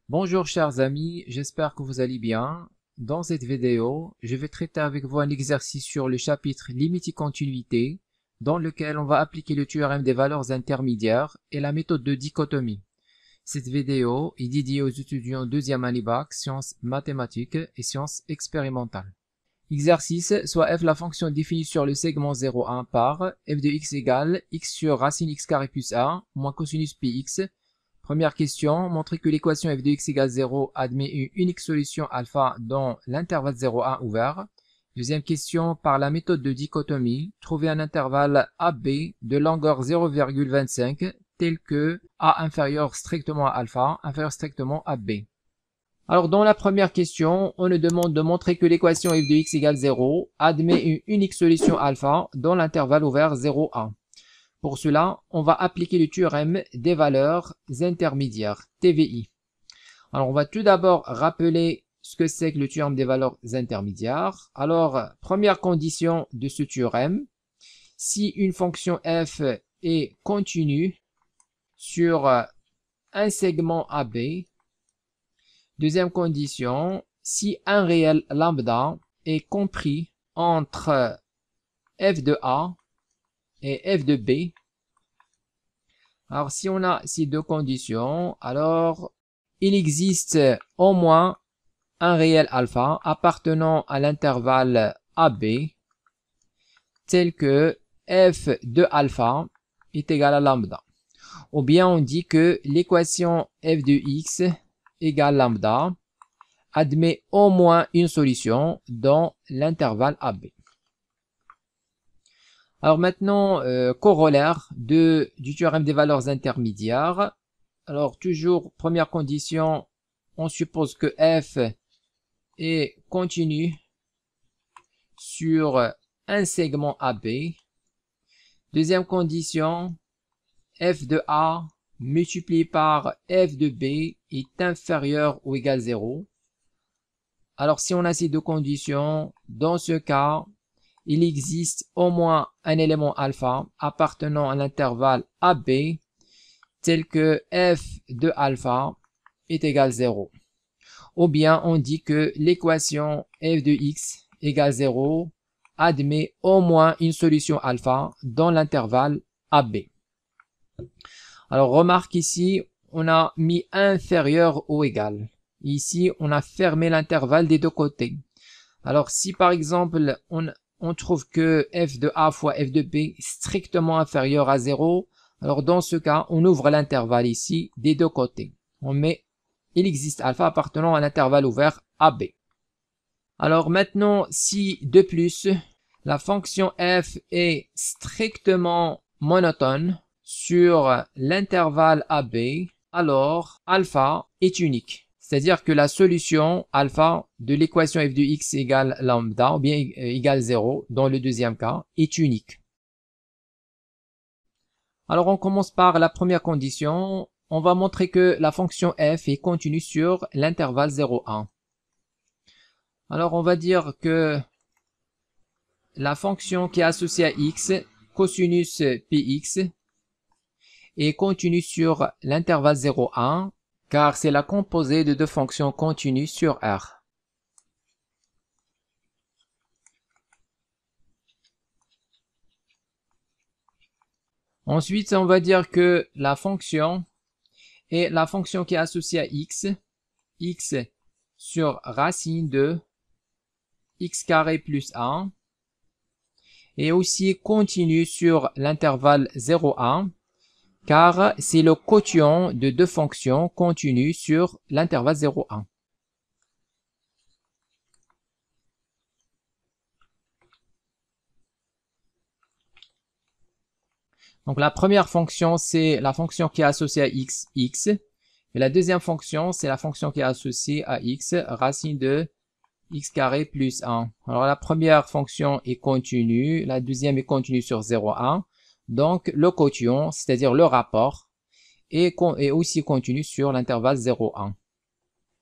Bonjour chers amis, j'espère que vous allez bien. Dans cette vidéo, je vais traiter avec vous un exercice sur le chapitre Limite et continuité, dans lequel on va appliquer le théorème des valeurs intermédiaires et la méthode de dichotomie. Cette vidéo est dédiée aux étudiants deuxième année bac, sciences mathématiques et sciences expérimentales. Exercice, soit f la fonction définie sur le segment 0,1 par f de x égale x sur racine x carré plus a moins cosinus px. Première question, montrer que l'équation f de x égale 0 admet une unique solution alpha dans l'intervalle 0,1 ouvert. Deuxième question, par la méthode de dichotomie, trouver un intervalle AB de longueur 0,25 tel que A inférieur strictement à alpha, inférieur strictement à B. Alors dans la première question, on nous demande de montrer que l'équation f de x égale 0 admet une unique solution alpha dans l'intervalle ouvert 0,1. Pour cela, on va appliquer le théorème des valeurs intermédiaires, TVI. Alors on va tout d'abord rappeler ce que c'est que le théorème des valeurs intermédiaires. Alors, première condition de ce théorème, si une fonction f est continue sur un segment AB. Deuxième condition, si un réel lambda est compris entre f de A et f de B. Alors si on a ces deux conditions, alors il existe au moins un réel alpha appartenant à l'intervalle AB tel que f de alpha est égal à lambda. Ou bien on dit que l'équation f de x égale lambda admet au moins une solution dans l'intervalle AB. Alors maintenant, corollaire du théorème des valeurs intermédiaires. Alors toujours, première condition, on suppose que f est continu sur un segment AB. Deuxième condition, f de A multiplié par f de B est inférieur ou égal à 0. Alors si on a ces deux conditions, dans ce cas, il existe au moins un élément alpha appartenant à l'intervalle AB tel que f de alpha est égal à 0. Ou bien on dit que l'équation f de x égale 0 admet au moins une solution alpha dans l'intervalle AB. Alors remarque ici, on a mis inférieur ou égal. Ici, on a fermé l'intervalle des deux côtés. Alors si par exemple, on trouve que f de A fois f de B est strictement inférieur à 0, alors dans ce cas, on ouvre l'intervalle ici des deux côtés. On met, il existe alpha appartenant à l'intervalle ouvert AB. Alors maintenant, si de plus, la fonction f est strictement monotone sur l'intervalle AB, alors alpha est unique. C'est-à-dire que la solution alpha de l'équation f de x égale lambda, ou bien égale 0, dans le deuxième cas, est unique. Alors on commence par la première condition. On va montrer que la fonction f est continue sur l'intervalle 0,1. Alors on va dire que la fonction qui est associée à x, cosinus px, est continue sur l'intervalle 0,1, car c'est la composée de deux fonctions continues sur R. Ensuite, on va dire que la fonction est la fonction qui est associée à x, x sur racine de x carré plus 1, et aussi continue sur l'intervalle 0,1, car c'est le quotient de deux fonctions continues sur l'intervalle 0,1. Donc la première fonction, c'est la fonction qui est associée à x, x. Et la deuxième fonction, c'est la fonction qui est associée à x, racine de x carré plus 1. Alors la première fonction est continue, la deuxième est continue sur 0,1. Donc le quotient, c'est-à-dire le rapport, est aussi continu sur l'intervalle 0,1.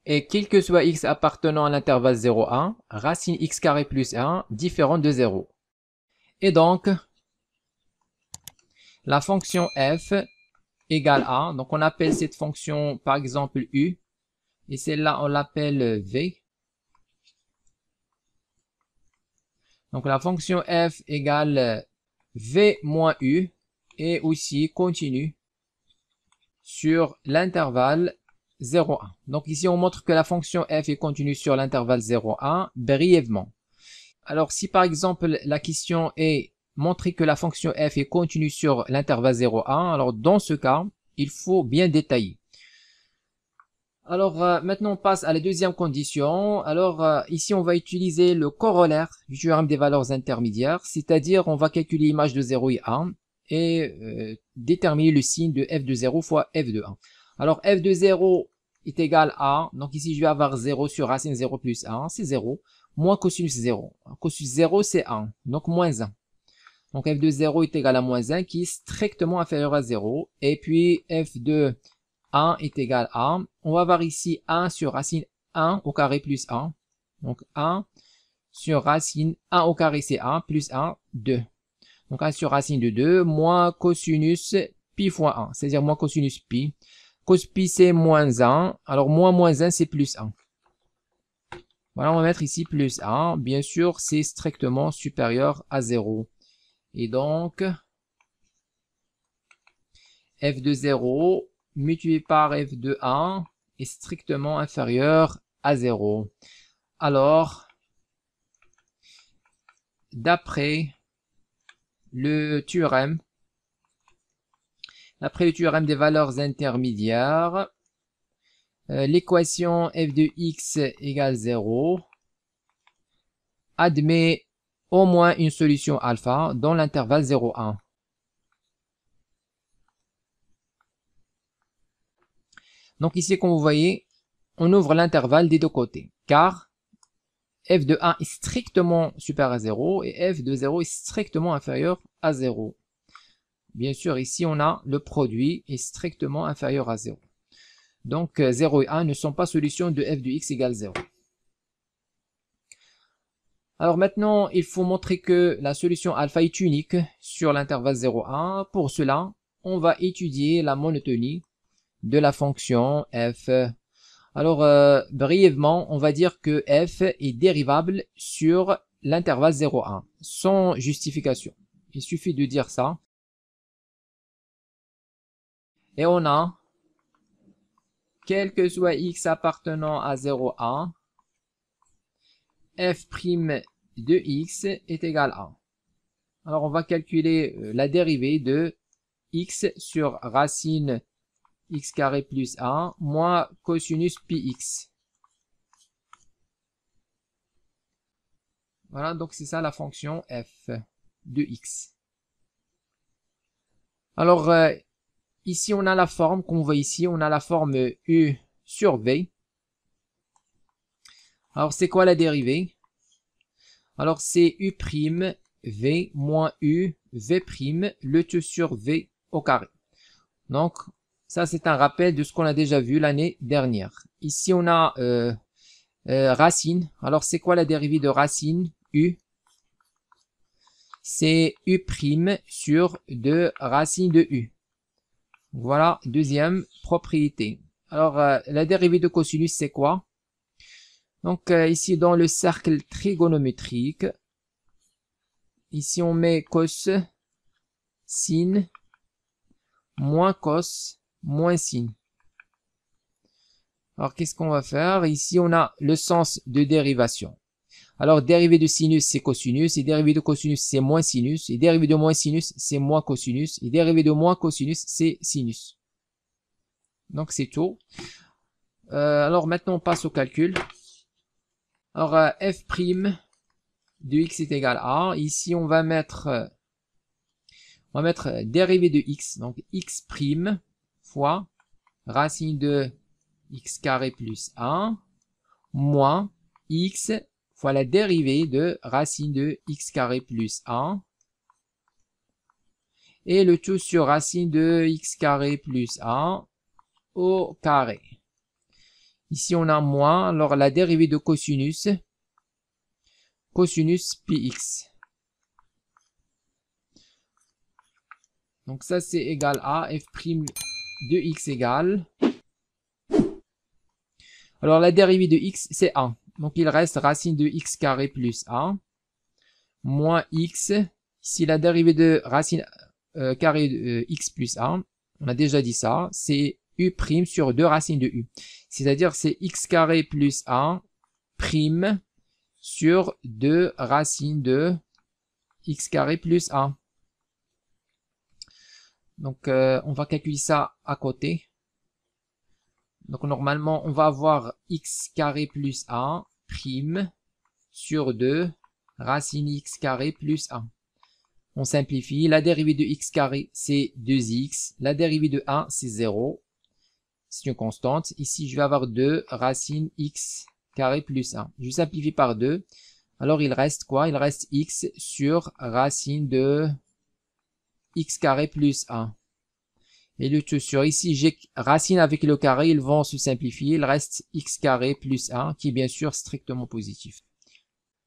Et quel que soit x appartenant à l'intervalle 0,1, racine x carré plus 1 différente de 0. Et donc, la fonction f égale a, donc on appelle cette fonction par exemple u. Et celle-là, on l'appelle v. Donc la fonction f égale v moins u et aussi continue sur l'intervalle 0,1. Donc ici, on montre que la fonction f est continue sur l'intervalle 0,1 brièvement. Alors si par exemple la question est montrer que la fonction f est continue sur l'intervalle 0,1, alors dans ce cas, il faut bien détailler. Alors maintenant on passe à la deuxième condition. Alors ici on va utiliser le corollaire du théorème des valeurs intermédiaires, c'est-à-dire on va calculer l'image de 0 et 1 et déterminer le signe de f de 0 fois f de 1. Alors f de 0 est égal à, donc ici je vais avoir 0 sur racine 0 plus 1, c'est 0, moins cosinus 0. Cosinus 0 c'est 1, donc moins 1. Donc f de 0 est égal à moins 1 qui est strictement inférieur à 0. Et puis f de 1 est égal à, on va avoir ici 1 sur racine 1 au carré plus 1. Donc 1 sur racine 1 au carré c'est 1 plus 1, 2. Donc 1 sur racine de 2 moins cosinus pi fois 1, c'est-à-dire moins cosinus pi. Cos pi c'est moins 1, alors moins 1 c'est plus 1. Voilà, on va mettre ici plus 1. Bien sûr, c'est strictement supérieur à 0. Et donc, f de 0 multiplié par f de 1 est strictement inférieur à 0. Alors, d'après le théorème des valeurs intermédiaires, l'équation f de x égale 0 admet au moins une solution alpha dans l'intervalle 0,1. Donc ici, comme vous voyez, on ouvre l'intervalle des deux côtés, car f de 1 est strictement supérieur à 0 et f de 0 est strictement inférieur à 0. Bien sûr, ici, on a le produit est strictement inférieur à 0. Donc 0 et 1 ne sont pas solutions de f de x égale 0. Alors maintenant, il faut montrer que la solution alpha est unique sur l'intervalle 0,1. Pour cela, on va étudier la monotonie de la fonction f. Alors, brièvement, on va dire que f est dérivable sur l'intervalle 0,1, sans justification. Il suffit de dire ça. Et on a, quel que soit x appartenant à 0,1, f' de x est égal à 1. Alors, on va calculer la dérivée de x sur racine x carré plus 1 moins cosinus pi x. Voilà, donc c'est ça la fonction f de x. Alors, ici on a la forme, qu'on voit ici, on a la forme u sur v. Alors, c'est quoi la dérivée? Alors, c'est u' v moins u v', le tout sur v au carré. Donc, ça, c'est un rappel de ce qu'on a déjà vu l'année dernière. Ici, on a racine. Alors, c'est quoi la dérivée de racine? U. C'est u' sur 2 racine de u. Voilà, deuxième propriété. Alors, la dérivée de cosinus, c'est quoi? Donc, ici, dans le cercle trigonométrique, ici, on met cos, sin, moins cos, moins sin. Alors, qu'est-ce qu'on va faire? Ici, on a le sens de dérivation. Alors, dérivée de sinus, c'est cosinus, et dérivée de cosinus, c'est moins sinus, et dérivée de moins sinus, c'est moins cosinus, et dérivée de moins cosinus, c'est sinus. Donc, c'est tout. Alors, maintenant, on passe au calcul. Alors, f' de x est égal à, ici, on va mettre dérivée de x, donc x' fois racine de x carré plus 1 moins x fois la dérivée de racine de x carré plus 1 et le tout sur racine de x carré plus 1 au carré. Ici on a moins, alors la dérivée de cosinus pi x. Donc ça c'est égal à f' de x égale. Alors la dérivée de x, c'est 1. Donc il reste racine de x carré plus 1 moins x. Ici la dérivée de racine carré de x plus 1, on a déjà dit ça, c'est u' sur 2 racines de u. C'est-à-dire c'est x carré plus 1 prime sur 2 racines de x carré plus 1. Donc on va calculer ça à côté. Donc normalement on va avoir x carré plus 1 prime sur 2 racine x carré plus 1. On simplifie. La dérivée de x carré c'est 2x. La dérivée de 1 c'est 0. C'est une constante. Ici je vais avoir 2 racine x carré plus 1. Je simplifie par 2. Alors il reste quoi? Il reste x sur racine de x carré plus 1. Et le tout sur ici, j'ai racine avec le carré, ils vont se simplifier. Il reste x carré plus 1, qui est bien sûr strictement positif.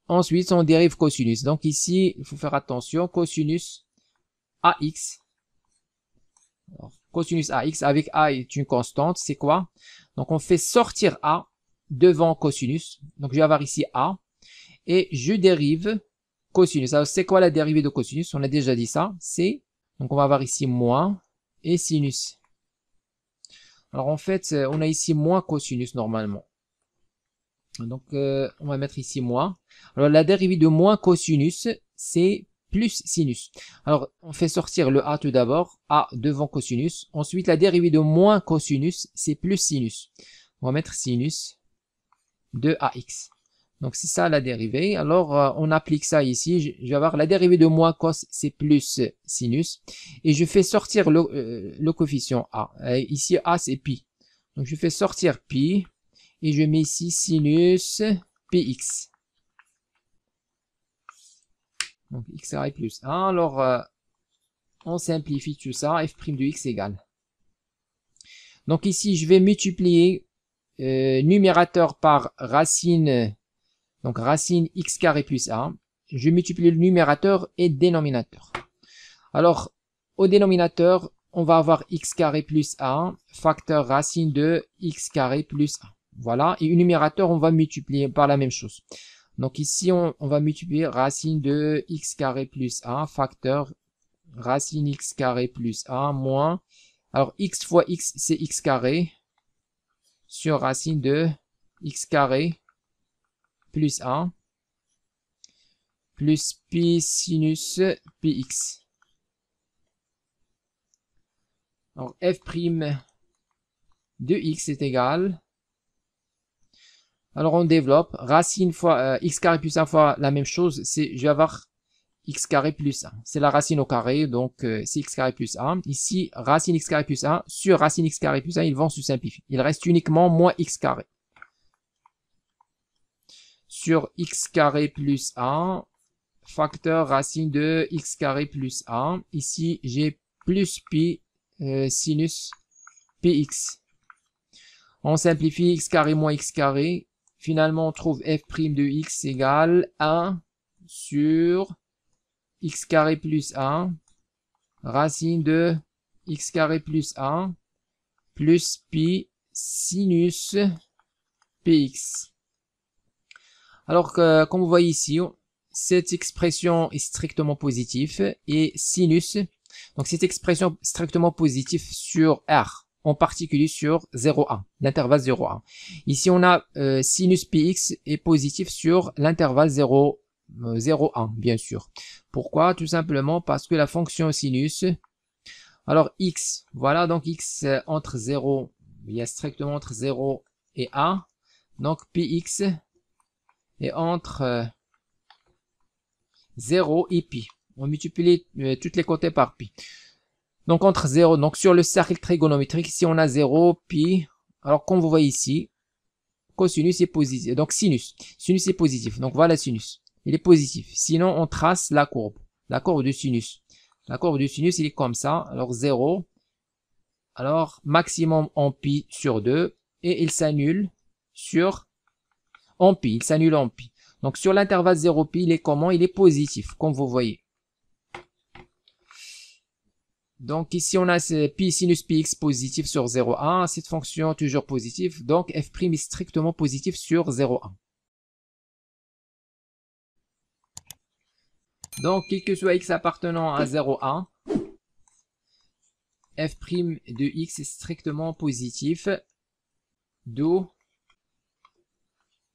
Ensuite, on dérive cosinus. Donc ici, il faut faire attention, cosinus AX. Alors, cosinus AX avec A est une constante, c'est quoi? Donc on fait sortir A devant cosinus. Donc je vais avoir ici A. Et je dérive cosinus. Alors c'est quoi la dérivée de cosinus? On a déjà dit ça. C'est, donc on va avoir ici moins et sinus. Alors en fait, on a ici moins cosinus normalement. Donc on va mettre ici moins. Alors la dérivée de moins cosinus, c'est plus sinus. Alors on fait sortir le a tout d'abord, a devant cosinus. Ensuite la dérivée de moins cosinus, c'est plus sinus. On va mettre sinus de ax. Donc c'est ça la dérivée. Alors on applique ça ici. Je vais avoir la dérivée de moins cos, c'est plus sinus. Et je fais sortir le coefficient a. Ici a c'est pi. Donc je fais sortir pi. Et je mets ici sinus px. Donc x carré plus 1. Alors on simplifie tout ça. F' de x égale. Donc ici je vais multiplier numérateur par racine. Donc racine x carré plus 1, je multiplie le numérateur et le dénominateur. Alors au dénominateur, on va avoir x carré plus 1, facteur racine de x carré plus 1. Voilà, et au numérateur, on va multiplier par la même chose. Donc ici, on va multiplier racine de x carré plus 1, facteur racine x carré plus 1, moins, alors x fois x, c'est x carré, sur racine de x carré plus 1 plus pi sinus px. Alors f' de x est égal. Alors on développe racine fois x carré plus 1 fois la même chose, c'est je vais avoir x carré plus 1. C'est la racine au carré, donc c'est x carré plus 1. Ici, racine x carré plus 1 sur racine x carré plus 1, ils vont se simplifier. Il reste uniquement moins x carré. Sur x carré plus 1, facteur racine de x carré plus 1. Ici, j'ai plus pi sinus px. On simplifie x carré moins x carré. Finalement, on trouve f' de x égale 1 sur x carré plus 1, racine de x carré plus 1, plus pi sinus px. Alors que, comme vous voyez ici, cette expression est strictement positive et sinus, donc cette expression strictement positive sur R, en particulier sur 0,1, l'intervalle 0,1. Ici, on a sinus px est positif sur l'intervalle 0,1, bien sûr. Pourquoi? Tout simplement parce que la fonction sinus, alors x, voilà, donc x entre 0, il y a strictement entre 0 et 1, donc px est entre 0 et pi. On multiplie tous les côtés par pi. Donc entre 0, donc sur le cercle trigonométrique, ici on a 0, pi. Alors comme vous voyez ici, cosinus est positif. Donc sinus est positif. Donc voilà sinus. Il est positif. Sinon on trace la courbe de sinus. La courbe de sinus, il est comme ça. Alors 0. Alors maximum en pi sur 2. Et il s'annule sur en pi. Il s'annule en pi. Donc sur l'intervalle 0 pi, il est comment? Il est positif, comme vous voyez. Donc ici, on a pi sinus px positif sur 0,1. Cette fonction toujours positive. Donc f' est strictement positif sur 0,1. Donc, quel que soit x appartenant à 0,1, f' de x est strictement positif. D'où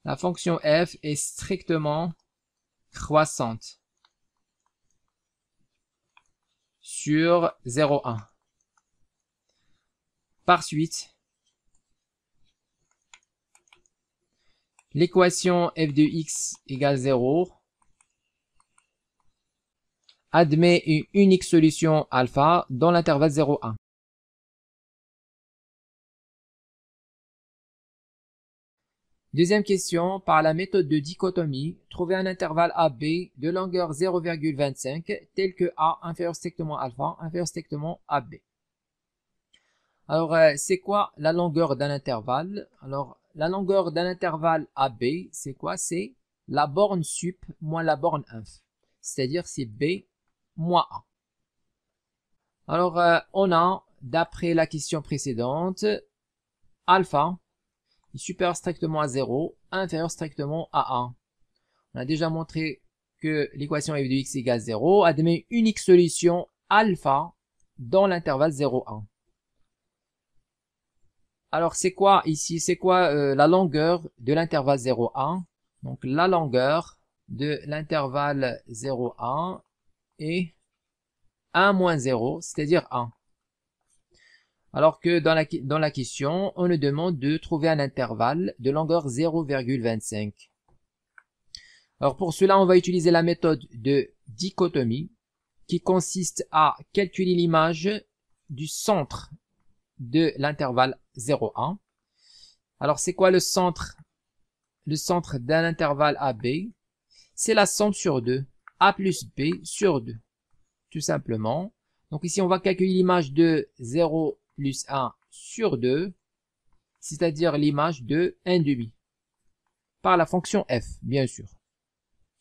la fonction f est strictement croissante sur 0,1. Par suite, l'équation f de x égale 0 admet une unique solution alpha dans l'intervalle 0,1. Deuxième question, par la méthode de dichotomie, trouvez un intervalle AB de longueur 0,25 tel que A inférieur strictement alpha, inférieur strictement AB. Alors, c'est quoi la longueur d'un intervalle? Alors, la longueur d'un intervalle AB, c'est quoi? C'est la borne sup moins la borne inf. C'est-à-dire, c'est B moins A. Alors, on a, d'après la question précédente, alpha est supérieur strictement à 0, inférieur strictement à 1. On a déjà montré que l'équation f de x égale 0 admet une unique solution alpha dans l'intervalle 0,1. Alors, c'est quoi ici? C'est quoi la longueur de l'intervalle 0,1? Donc, la longueur de l'intervalle 0,1 est 1 moins 0, c'est-à-dire 1. Alors que dans la question, on nous demande de trouver un intervalle de longueur 0,25. Alors pour cela, on va utiliser la méthode de dichotomie qui consiste à calculer l'image du centre de l'intervalle 0,1. Alors c'est quoi le centre? Le centre d'un intervalle AB, c'est la somme sur 2, A plus B sur 2, tout simplement. Donc ici, on va calculer l'image de 0 plus 1 sur 2, c'est-à-dire l'image de 1,5, par la fonction f, bien sûr.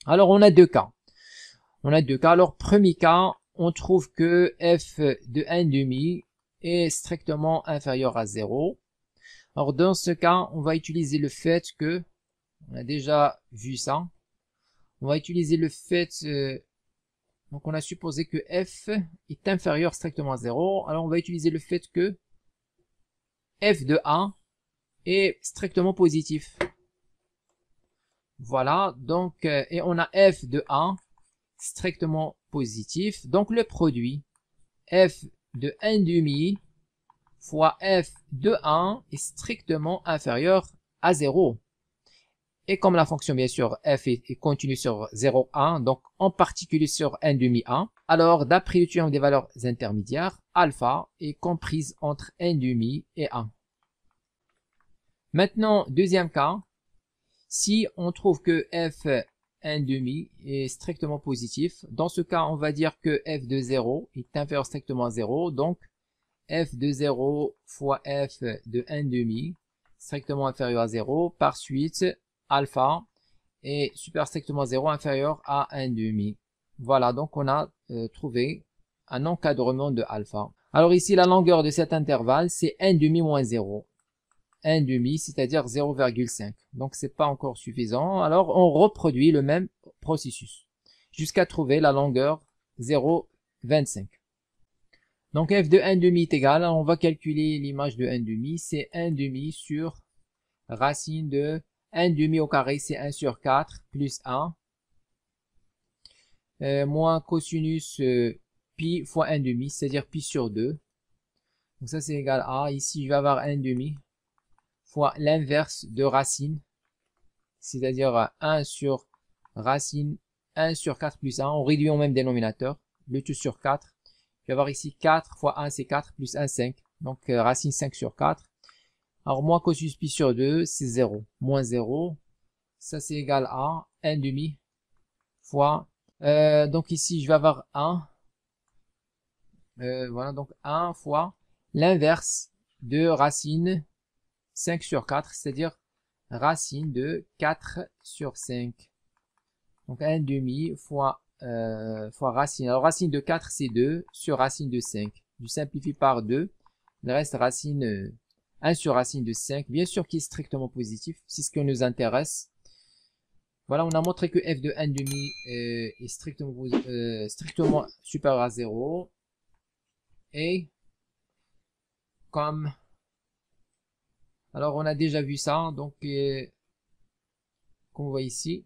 Alors, on a deux cas. Alors, premier cas, on trouve que f de 1,5 est strictement inférieur à 0. Alors, dans ce cas, on va utiliser le fait que, on a déjà vu ça, on va utiliser le fait, donc on a supposé que f est inférieur strictement à 0. Alors, on va utiliser le fait que f de 1 est strictement positif. Voilà, donc, et on a f de 1 strictement positif. Donc, le produit f de 1,5 fois f de 1 est strictement inférieur à 0. Et comme la fonction, bien sûr, f est continue sur 0,1, donc en particulier sur 1,5, alors d'après le théorème des valeurs intermédiaires, alpha est comprise entre 1,5 et 1. Maintenant, deuxième cas, si on trouve que f 1,5 est strictement positif, dans ce cas, on va dire que f de 0 est inférieur strictement à 0, donc f de 0 fois f de 1,5 strictement inférieur à 0, par suite, alpha est supérieur strictement à 0 inférieur à 1,5. Voilà, donc on a trouvé un encadrement de alpha. Alors ici, la longueur de cet intervalle, c'est 1,5 moins 0. 1,5, c'est-à-dire 0,5. Donc, c'est pas encore suffisant. Alors, on reproduit le même processus jusqu'à trouver la longueur 0,25. Donc, f de 1,5 est égal, on va calculer l'image de 1,5, c'est 1,5 sur racine de 1,5 au carré, c'est 1 sur 4, plus 1, moins cosinus pi fois 1,5, c'est-à-dire pi sur 2. Donc, ça, c'est égal à, ici, je vais avoir 1,5 fois l'inverse de racine, c'est-à-dire 1 sur racine 1 sur 4 plus 1, on réduit au même dénominateur, le tout sur 4. Je vais avoir ici 4 fois 1, c'est 4, plus 1, 5. Donc racine 5 sur 4. Alors moins cosinus pi sur 2, c'est 0. Moins 0, ça c'est égal à 1,5 fois, donc ici je vais avoir 1. Voilà, donc 1 fois l'inverse de racine 5 sur 4, c'est-à-dire racine de 4 sur 5. Donc 1,5 fois racine. Alors racine de 4, c'est 2 sur racine de 5. je simplifie par 2. Il reste racine 1 sur racine de 5, bien sûr qui est strictement positif, c'est ce qui nous intéresse. Voilà, on a montré que f de 1,5 est strictement supérieur à 0. Et comme... Alors on a déjà vu ça, donc comme on voit ici,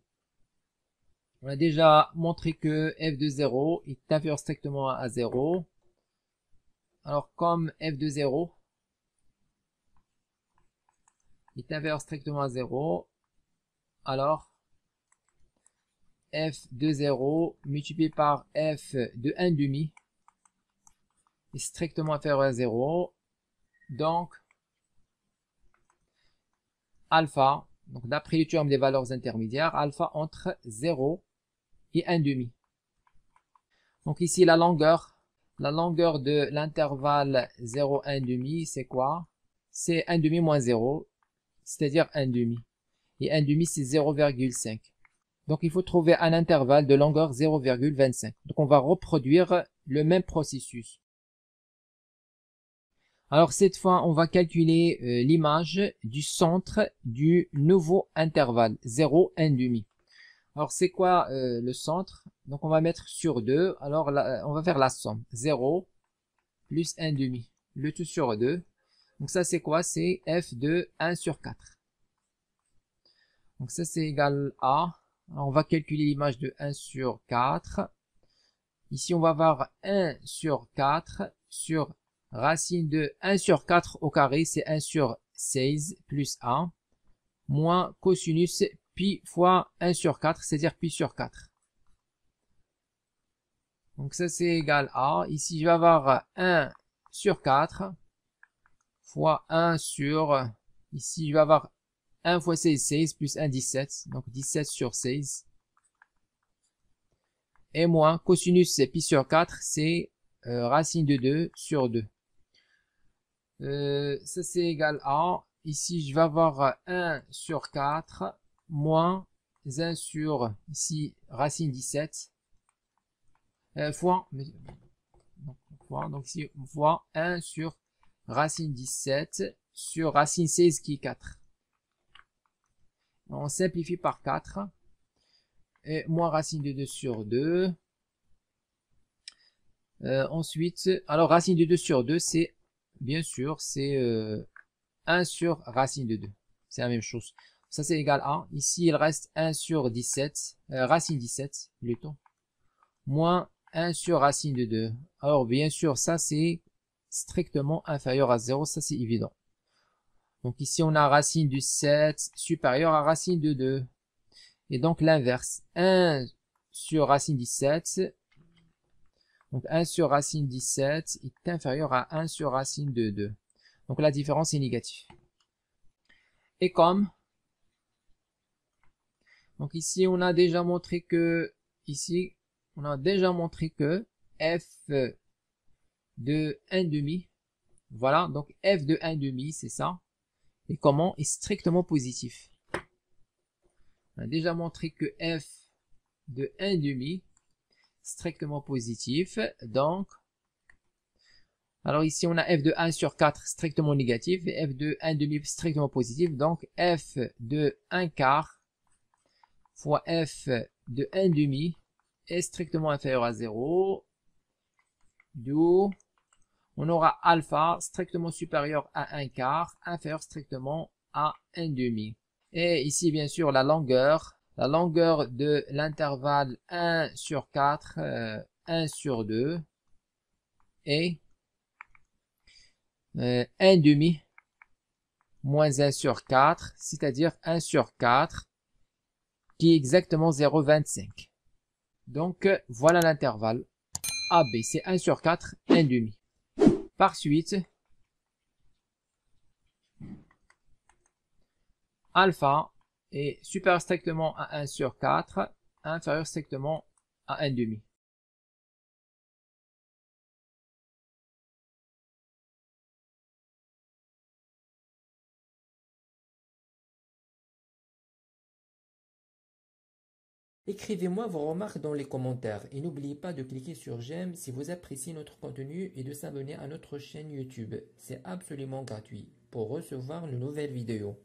on a déjà montré que f de 0 est inférieur strictement à 0. Alors comme f de 0 est inférieur strictement à 0, alors f de 0 multiplié par f de 1,5 est strictement inférieur à 0. Donc alpha, donc d'après le théorème des valeurs intermédiaires, alpha entre 0 et 1,5. Donc ici la longueur de l'intervalle 0, 1,5, c'est quoi? C'est 1,5 moins 0, c'est-à-dire 1,5. Et 1,5 c'est 0,5. Donc il faut trouver un intervalle de longueur 0,25. Donc on va reproduire le même processus. Alors cette fois, on va calculer l'image du centre du nouveau intervalle 0, 1,5. Alors c'est quoi le centre? Donc on va mettre sur 2. Alors là, on va faire la somme. 0 plus 1,5. Le tout sur 2. Donc ça c'est quoi? C'est f de 1 sur 4. Donc ça c'est égal à... Alors, on va calculer l'image de 1 sur 4. Ici on va avoir 1 sur 4 sur racine de 1 sur 4 au carré, c'est 1 sur 16 plus 1, moins cosinus pi fois 1 sur 4, c'est-à-dire pi sur 4. Donc ça c'est égal à, ici je vais avoir 1 sur 4 fois 1 sur, ici je vais avoir 1 fois 16, 16 plus 1, 17, donc 17 sur 16. Et moins cosinus pi sur 4, c'est racine de 2 sur 2. Ça c'est égal à, ici je vais avoir 1 sur 4 moins 1 sur, ici racine 17, fois, donc ici fois 1 sur racine 17 sur racine 16 qui est 4. On simplifie par 4, et moins racine de 2 sur 2. Ensuite, alors racine de 2 sur 2, c'est, bien sûr, c'est 1 sur racine de 2. C'est la même chose. Ça, c'est égal à, ici, il reste 1 sur 17, racine 17, plutôt, moins 1 sur racine de 2. Alors, bien sûr, ça, c'est strictement inférieur à 0, ça, c'est évident. Donc, ici, on a racine du 7 supérieur à racine de 2. Et donc, l'inverse, 1 sur racine 17, donc 1 sur racine 17 est inférieur à 1 sur racine de 2. Donc, la différence est négative. Et comme, donc ici, on a déjà montré que, ici, on a déjà montré que f de 1,5, voilà, donc f de 1,5, c'est ça, et comment est strictement positif. On a déjà montré que f de 1,5 strictement positif, donc, alors ici on a f de 1 sur 4 strictement négatif, et f de 1,5 strictement positif, donc f de 1 quart fois f de 1,5 est strictement inférieur à 0, d'où on aura alpha strictement supérieur à 1 quart, inférieur strictement à 1,5. Et ici, bien sûr, la longueur de l'intervalle 1 sur 4, 1 sur 2, est 1,5 moins 1 sur 4, c'est-à-dire 1 sur 4, qui est exactement 0,25. Donc, voilà l'intervalle AB, c'est 1 sur 4, 1,5. Par suite, alpha est supérieur strictement à 1 sur 4, inférieur strictement à 1,5. Écrivez-moi vos remarques dans les commentaires et n'oubliez pas de cliquer sur j'aime si vous appréciez notre contenu et de s'abonner à notre chaîne YouTube. C'est absolument gratuit pour recevoir de nouvelles vidéos.